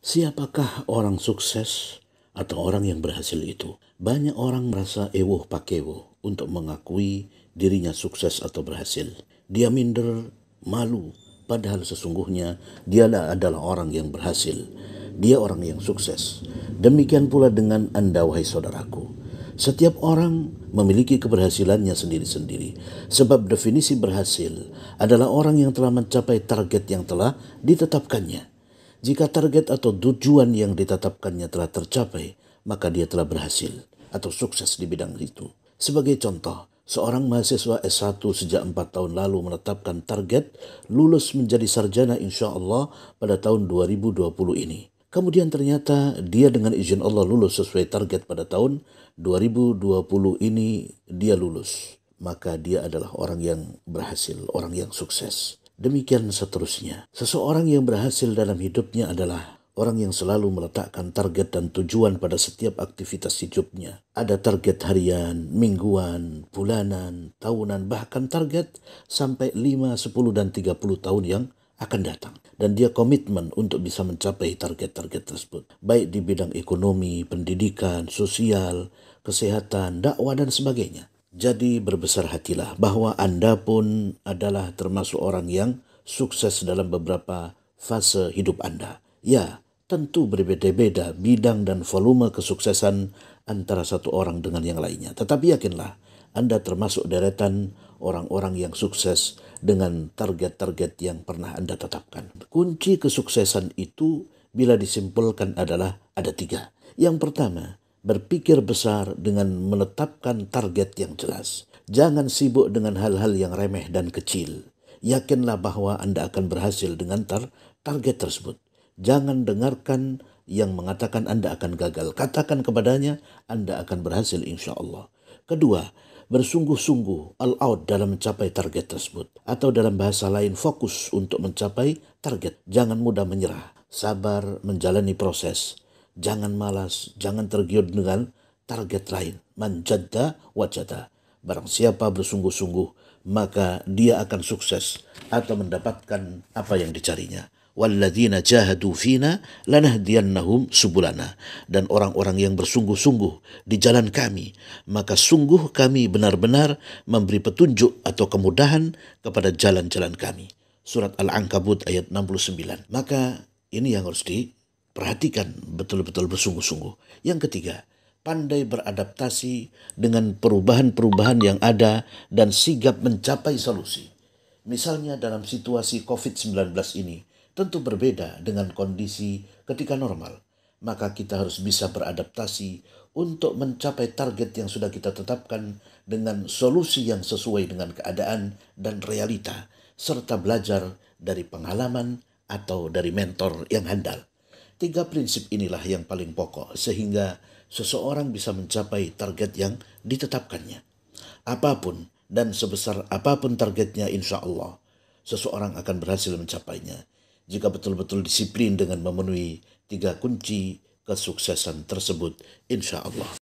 Siapakah orang sukses atau orang yang berhasil itu? Banyak orang merasa ewoh pakewoh untuk mengakui dirinya sukses atau berhasil. Dia minder, malu, padahal sesungguhnya dia adalah orang yang berhasil. Dia orang yang sukses. Demikian pula dengan Anda, wahai saudaraku. Setiap orang memiliki keberhasilannya sendiri-sendiri. Sebab definisi berhasil adalah orang yang telah mencapai target yang telah ditetapkannya. Jika target atau tujuan yang ditetapkannya telah tercapai, maka dia telah berhasil atau sukses di bidang itu. Sebagai contoh, seorang mahasiswa S1 sejak 4 tahun lalu menetapkan target lulus menjadi sarjana insya Allah pada tahun 2020 ini. Kemudian ternyata dia dengan izin Allah lulus sesuai target pada tahun 2020 ini dia lulus. Maka dia adalah orang yang berhasil, orang yang sukses. Demikian seterusnya. Seseorang yang berhasil dalam hidupnya adalah orang yang selalu meletakkan target dan tujuan pada setiap aktivitas hidupnya. Ada target harian, mingguan, bulanan, tahunan, bahkan target sampai 5, 10, dan 30 tahun yang akan datang. Dan dia komitmen untuk bisa mencapai target-target tersebut. Baik di bidang ekonomi, pendidikan, sosial, kesehatan, dakwah, dan sebagainya. Jadi berbesar hatilah bahwa Anda pun adalah termasuk orang yang sukses dalam beberapa fase hidup Anda. Ya, tentu berbeda-beda bidang dan volume kesuksesan antara satu orang dengan yang lainnya. Tetapi yakinlah, Anda termasuk deretan orang-orang yang sukses dengan target-target yang pernah Anda tetapkan. Kunci kesuksesan itu bila disimpulkan adalah ada 3. Yang pertama, berpikir besar dengan menetapkan target yang jelas. Jangan sibuk dengan hal-hal yang remeh dan kecil. Yakinlah bahwa Anda akan berhasil dengan target tersebut. Jangan dengarkan yang mengatakan Anda akan gagal. Katakan kepadanya, Anda akan berhasil insya Allah. Kedua, bersungguh-sungguh all out dalam mencapai target tersebut. Atau dalam bahasa lain, fokus untuk mencapai target. Jangan mudah menyerah. Sabar menjalani proses. Jangan malas, jangan tergiur dengan target lain. Man jadda wajada. Barang siapa bersungguh-sungguh, maka dia akan sukses atau mendapatkan apa yang dicarinya. Walladzina jahadu fina lanahdiyannahum subulana. Dan orang-orang yang bersungguh-sungguh di jalan kami, maka sungguh kami benar-benar memberi petunjuk atau kemudahan kepada jalan-jalan kami. Surat Al-Ankabut ayat 69. Maka ini yang harus perhatikan betul-betul bersungguh-sungguh. Yang ketiga, pandai beradaptasi dengan perubahan-perubahan yang ada dan sigap mencapai solusi. Misalnya dalam situasi COVID-19 ini, tentu berbeda dengan kondisi ketika normal. Maka kita harus bisa beradaptasi untuk mencapai target yang sudah kita tetapkan dengan solusi yang sesuai dengan keadaan dan realita, serta belajar dari pengalaman atau dari mentor yang handal. 3 prinsip inilah yang paling pokok sehingga seseorang bisa mencapai target yang ditetapkannya. Apapun dan sebesar apapun targetnya, insya Allah seseorang akan berhasil mencapainya jika betul-betul disiplin dengan memenuhi 3 kunci kesuksesan tersebut, insya Allah.